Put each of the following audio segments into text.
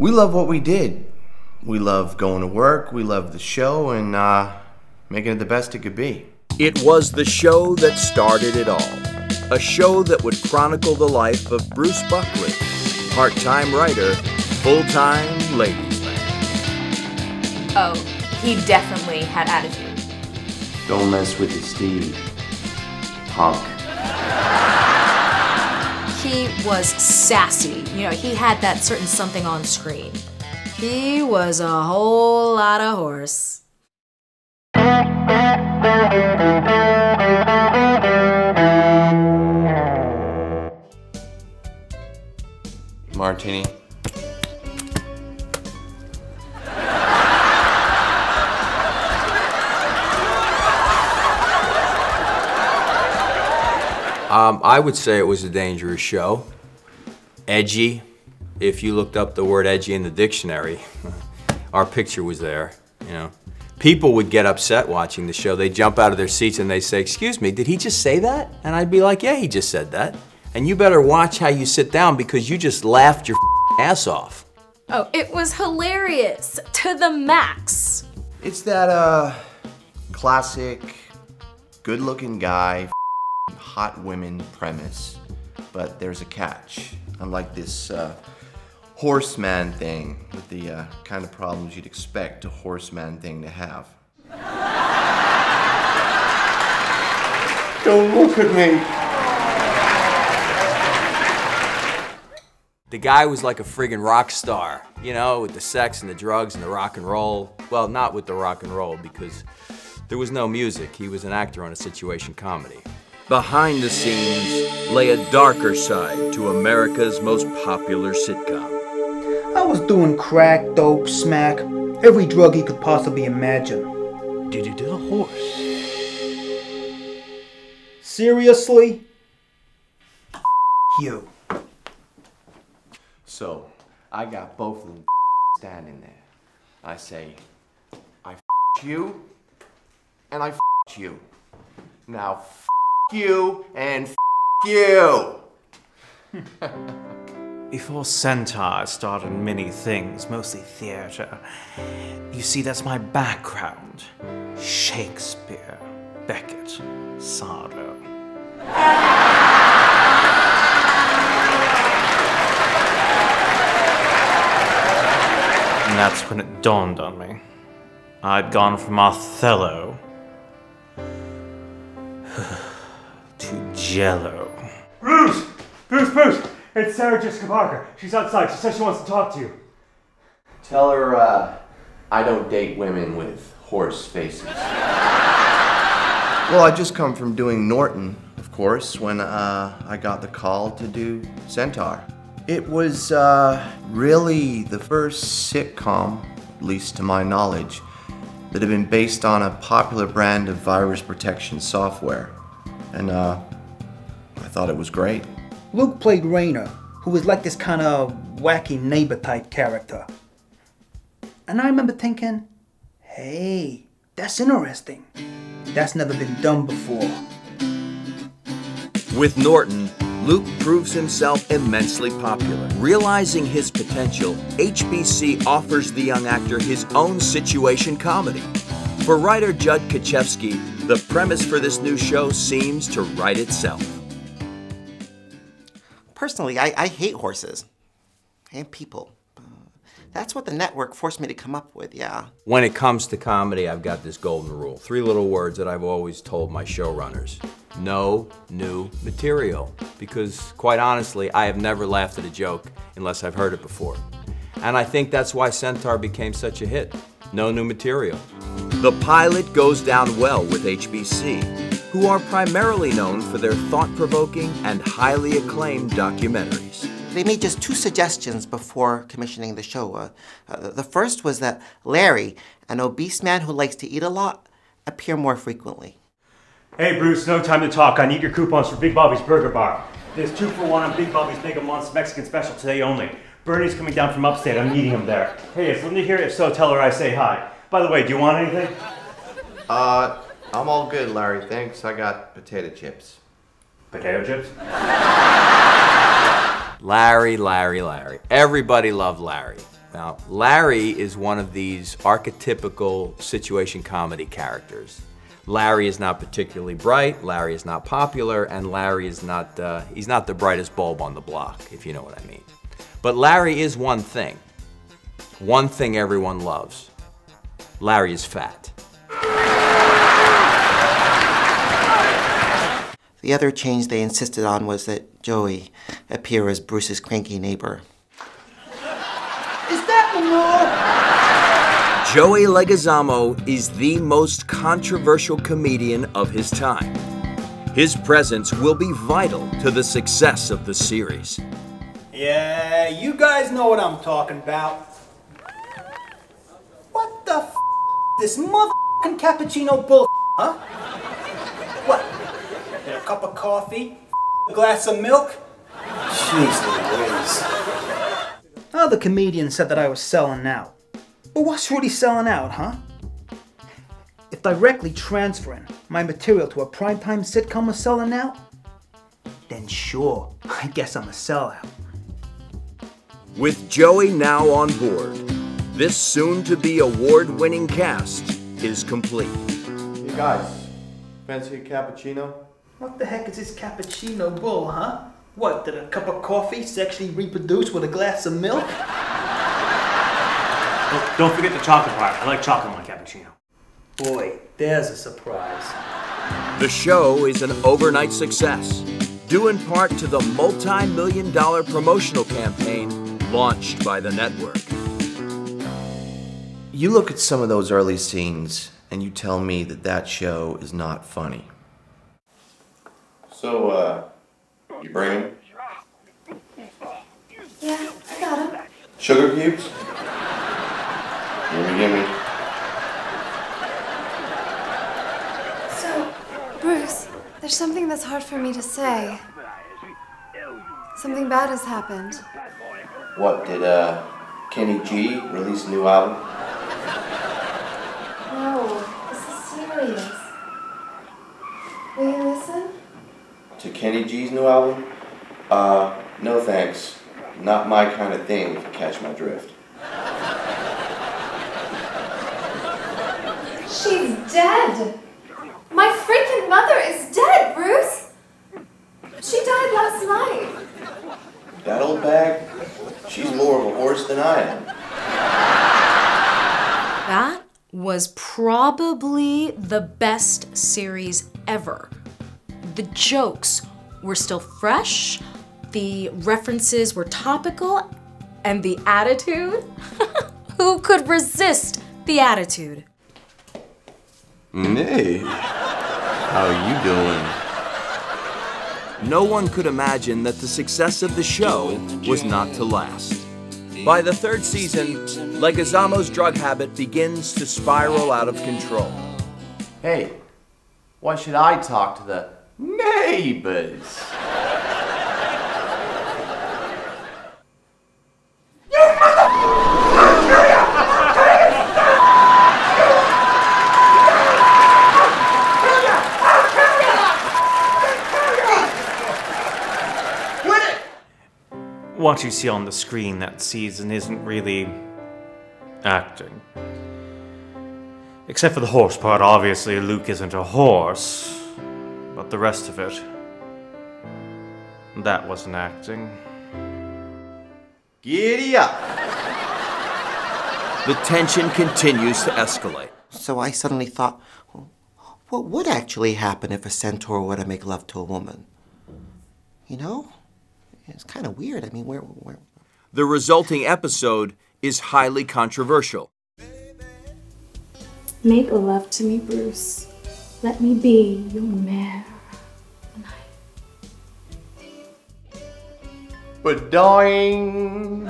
We love what we did. We love going to work, we love the show, and making it the best it could be. It was the show that started it all. A show that would chronicle the life of Bruce Buckley, part-time writer, full-time ladies man. Oh, he definitely had attitude. Don't mess with the Steve, punk. He was sassy. You know, he had that certain something on screen. He was a whole lot of horse. Martini. I would say it was a dangerous show. Edgy. If you looked up the word edgy in the dictionary, our picture was there, you know. People would get upset watching the show. They'd jump out of their seats and they'd say, "Excuse me, did he just say that?" And I'd be like, "Yeah, he just said that. And you better watch how you sit down because you just laughed your ass off." Oh, it was hilarious to the max. It's that classic, good-looking guy, hot women premise, but there's a catch. Unlike this horseman thing with the kind of problems you'd expect a horseman thing to have. Don't look at me. The guy was like a friggin' rock star, you know, with the sex and the drugs and the rock and roll. Well, not with the rock and roll because there was no music. He was an actor on a situation comedy. Behind the scenes lay a darker side to America's most popular sitcom. I was doing crack, dope, smack, every drug you could possibly imagine. Did you do the horse? Seriously? You. So, I got both of them standing there. I say, I you, and I you. Now you and you. Before Centaur, I started in many things, mostly theater. You see, that's my background. Shakespeare, Beckett, Sardou. And that's when it dawned on me. I'd gone from Othello to Jello. Bruce! Bruce! It's Sarah Jessica Parker. She's outside. She says she wants to talk to you. Tell her I don't date women with horse faces. Well, I just come from doing Norton, of course, when I got the call to do Centaur. It was really the first sitcom, at least to my knowledge, that had been based on a popular brand of virus protection software. And I thought it was great. Luke played Rainer, who was like this kind of wacky neighbor type character. And I remember thinking, hey, that's interesting. That's never been done before. With Norton, Luke proves himself immensely popular. Realizing his potential, HBC offers the young actor his own situation comedy. For writer Judd Kachevsky, the premise for this new show seems to write itself. Personally, I hate horses and people. That's what the network forced me to come up with, yeah. When it comes to comedy, I've got this golden rule. 3 little words that I've always told my showrunners. No new material. Because, quite honestly, I have never laughed at a joke unless I've heard it before. And I think that's why Centaur became such a hit. No new material. The pilot goes down well with HBC, who are primarily known for their thought-provoking and highly acclaimed documentaries. They made just 2 suggestions before commissioning the show. The first was that Larry, an obese man who likes to eat a lot, appear more frequently. Hey Bruce, no time to talk. I need your coupons for Big Bobby's Burger Bar. There's 2 for 1 on Big Bobby's Mega Months Mexican Special today only. Bernie's coming down from upstate. I'm meeting him there. Hey, is Linda here? If so, tell her I say hi. By the way, do you want anything? I'm all good, Larry. Thanks. I got potato chips. Potato chips? Larry. Everybody loved Larry. Now, Larry is one of these archetypical situation comedy characters. Larry is not particularly bright, Larry is not popular, and Larry is not, he's not the brightest bulb on the block, if you know what I mean. But Larry is one thing everyone loves. Larry is fat. The other change they insisted on was that Joey appear as Bruce's cranky neighbor. Is that Lenore? Joey Leguizamo is the most controversial comedian of his time. His presence will be vital to the success of the series. Yeah, you guys know what I'm talking about. What the f***? This motherfucking cappuccino bull, huh? What? A cup of coffee? A glass of milk? Jeez Louise. Oh, the comedian said that I was selling out. But what's really selling out, huh? If directly transferring my material to a primetime sitcom was selling out, then sure, I guess I'm a sellout. With Joey now on board, this soon-to-be award-winning cast is complete. Hey guys, fancy a cappuccino? What the heck is this cappuccino bull, huh? What, did a cup of coffee sexually reproduce with a glass of milk? Oh, don't forget the chocolate part. I like chocolate in my cappuccino. Boy, there's a surprise. The show is an overnight success, due in part to the multi-million-dollar promotional campaign launched by the network. You look at some of those early scenes and you tell me that that show is not funny. So, you bring him? Yeah, I got him. Sugar cubes? Gimme. So, Bruce, there's something that's hard for me to say. Something bad has happened. What, did Kenny G release a new album? No, this is serious. Will you listen? To Kenny G's new album? No thanks. Not my kind of thing, if you catch my drift. She's dead! My freaking mother is dead, Bruce! She died last night. That old bag? She's more of a horse than I am. That was probably the best series ever. The jokes were still fresh, the references were topical, and the attitude? Who could resist the attitude? Hey, how you doing? No one could imagine that the success of the show was not to last. By the third season, Leguizamo's drug habit begins to spiral out of control. Hey, why should I talk to the neighbors? What you see on the screen that season isn't really acting. Except for the horse part, obviously Luke isn't a horse, but the rest of it, that wasn't acting. Giddy up! The tension continues to escalate. So I suddenly thought, well, what would actually happen if a centaur were to make love to a woman? You know? It's kind of weird. I mean, where? The resulting episode is highly controversial. Make love to me, Bruce. Let me be your mare. But dying.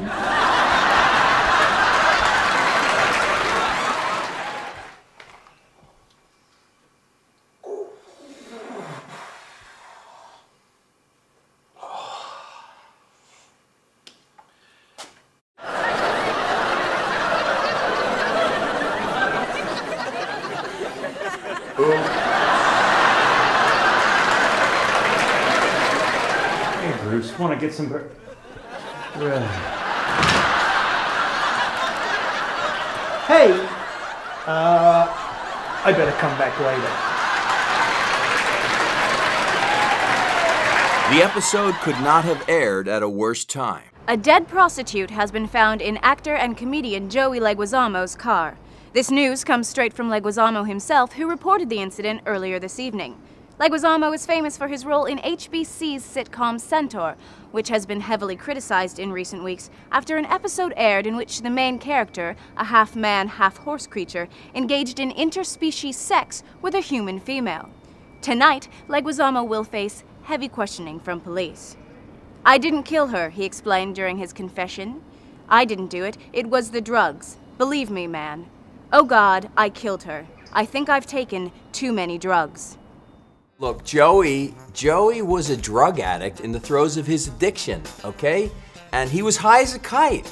Hey, Bruce, want to get some... Hey, I better come back later. The episode could not have aired at a worse time. A dead prostitute has been found in actor and comedian Joey Leguizamo's car. This news comes straight from Leguizamo himself, who reported the incident earlier this evening. Leguizamo is famous for his role in HBC's sitcom Centaur, which has been heavily criticized in recent weeks after an episode aired in which the main character, a half-man, half-horse creature, engaged in interspecies sex with a human female. Tonight, Leguizamo will face heavy questioning from police. "I didn't kill her," he explained during his confession. "I didn't do it. It was the drugs. Believe me, man. Oh God, I killed her. I think I've taken too many drugs." Look, Joey was a drug addict in the throes of his addiction, okay? And he was high as a kite.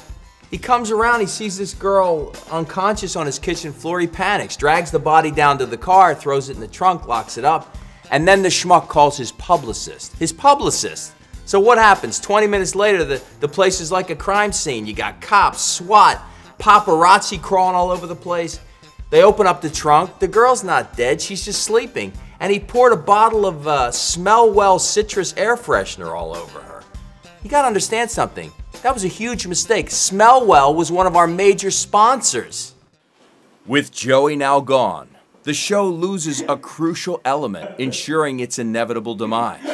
He comes around, he sees this girl unconscious on his kitchen floor, he panics, drags the body down to the car, throws it in the trunk, locks it up, and then the schmuck calls his publicist. His publicist! So what happens? 20 minutes later, the place is like a crime scene. You got cops, SWAT, paparazzi crawling all over the place. They open up the trunk. The girl's not dead, she's just sleeping. And he poured a bottle of Smell Well citrus air freshener all over her. You gotta understand something. That was a huge mistake. Smell Well was one of our major sponsors. With Joey now gone, the show loses a crucial element, ensuring its inevitable demise.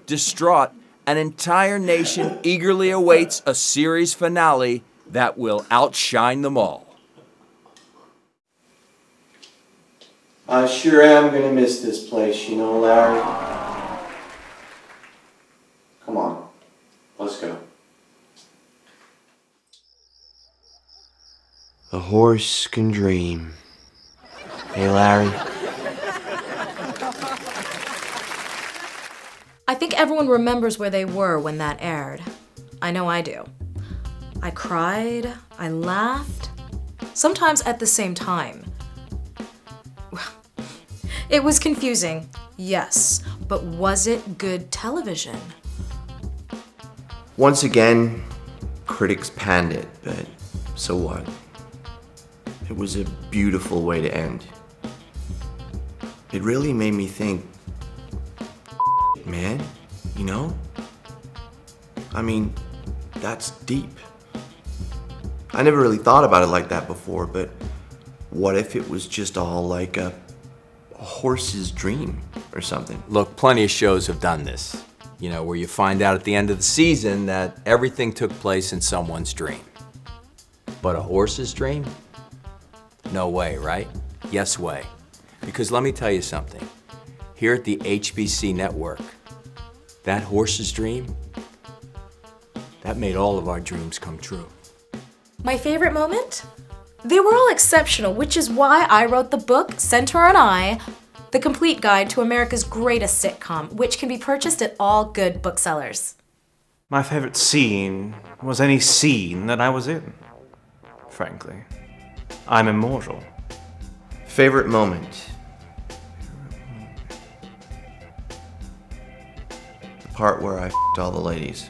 Distraught, an entire nation eagerly awaits a series finale that will outshine them all. I sure am gonna miss this place, you know, Larry. Come on, let's go. A horse can dream. Hey, Larry. I think everyone remembers where they were when that aired. I know I do. I cried, I laughed, sometimes at the same time. It was confusing, yes, but was it good television? Once again, critics panned it, but so what? It was a beautiful way to end. It really made me think, man, you know? I mean, that's deep. I never really thought about it like that before, but what if it was just all like a horse's dream or something? Look, plenty of shows have done this, you know, where you find out at the end of the season that everything took place in someone's dream. But a horse's dream? No way, right? Yes way. Because let me tell you something. Here at the HBC network, that horse's dream, that made all of our dreams come true. My favorite moment? They were all exceptional, which is why I wrote the book, Centaur and I, The Complete Guide to America's Greatest Sitcom, which can be purchased at all good booksellers. My favorite scene was any scene that I was in, frankly. I'm immortal. Favorite moment? The part where I f***ed all the ladies.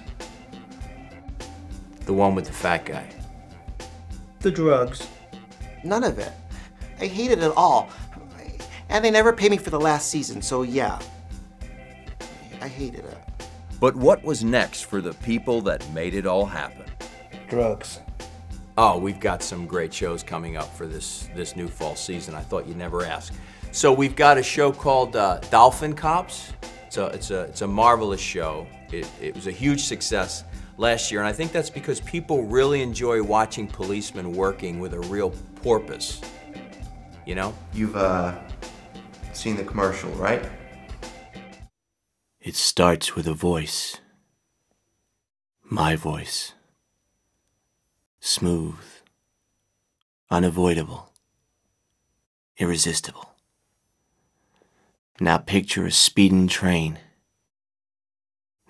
The one with the fat guy. The drugs. None of it. I hated it all. And they never paid me for the last season, so yeah. I hated it. But what was next for the people that made it all happen? Drugs. Oh, we've got some great shows coming up for this new fall season. I thought you'd never ask. So we've got a show called Dolphin Cops. It's a marvelous show. It was a huge success last year, and I think that's because people really enjoy watching policemen working with a real porpoise. You know? You've seen the commercial, right? It starts with a voice. My voice. Smooth. Unavoidable. Irresistible. Now picture a speeding train.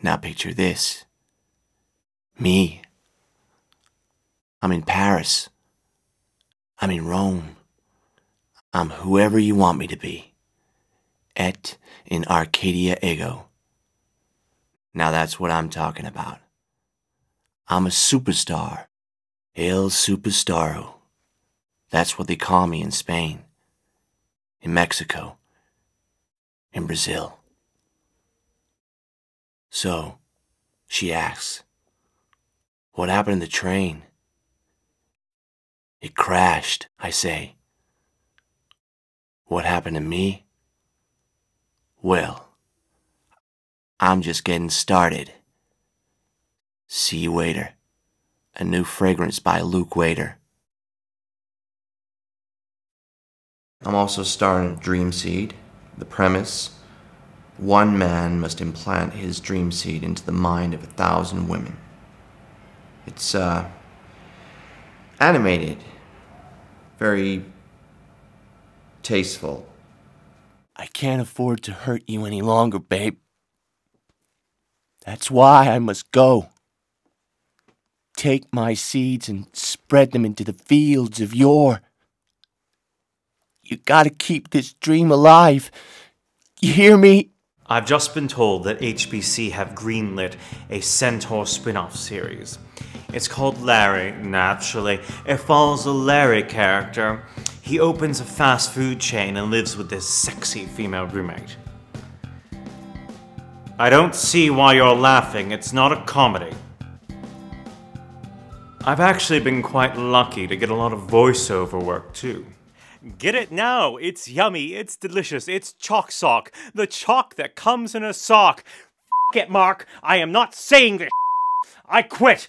Now picture this. Me. I'm in Paris. I'm in Rome. I'm whoever you want me to be. Et in Arcadia ego. Now that's what I'm talking about. I'm a superstar. El Superstaro. That's what they call me in Spain, in Mexico, in Brazil. So, she asks, what happened to the train? It crashed, I say. What happened to me? Well, I'm just getting started. See you later. A new fragrance by Luke Wader. I'm also starring Dream Seed. The premise: one man must implant his dream seed into the mind of 1,000 women. It's animated, very tasteful. I can't afford to hurt you any longer, babe. That's why I must go. Take my seeds and spread them into the fields of yore. You gotta keep this dream alive. You hear me? I've just been told that HBC have greenlit a Centaur spin-off series. It's called Larry, naturally. It follows a Larry character. He opens a fast food chain and lives with this sexy female roommate. I don't see why you're laughing. It's not a comedy. I've actually been quite lucky to get a lot of voiceover work too. Get it now! It's yummy, it's delicious, it's chalk sock. The chalk that comes in a sock. F it, Mark! I am not saying this. I quit!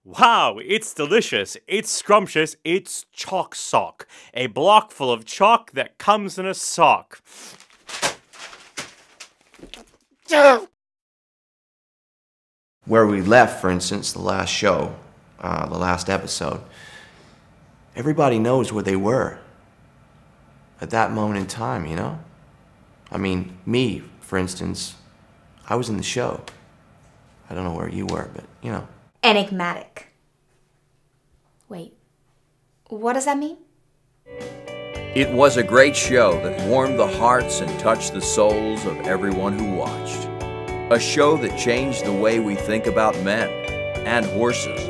Wow, it's delicious, it's scrumptious, it's chalk sock. A block full of chalk that comes in a sock. Where we left, for instance, the last show, the last episode, everybody knows where they were at that moment in time, you know? I mean, me, for instance, I was in the show. I don't know where you were, but, you know. Enigmatic. Wait, what does that mean? It was a great show that warmed the hearts and touched the souls of everyone who watched. A show that changed the way we think about men and horses.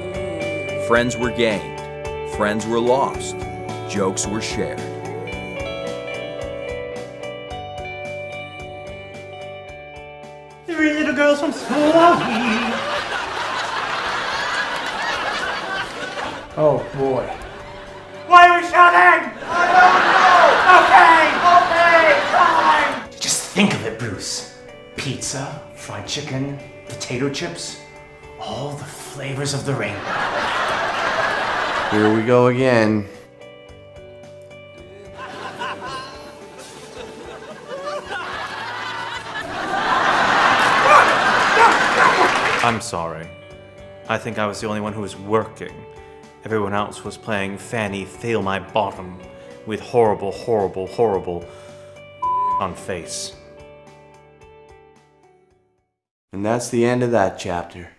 Friends were gained, friends were lost, jokes were shared. Three little girls from school are we. Oh boy. Why are we shouting? I don't know! Okay, fine! Just think of it, Bruce. Pizza, fried chicken, potato chips, all the flavors of the rainbow. Here we go again. I'm sorry. I think I was the only one who was working. Everyone else was playing Fanny Fail My Bottom with horrible, horrible, horrible on face. And that's the end of that chapter.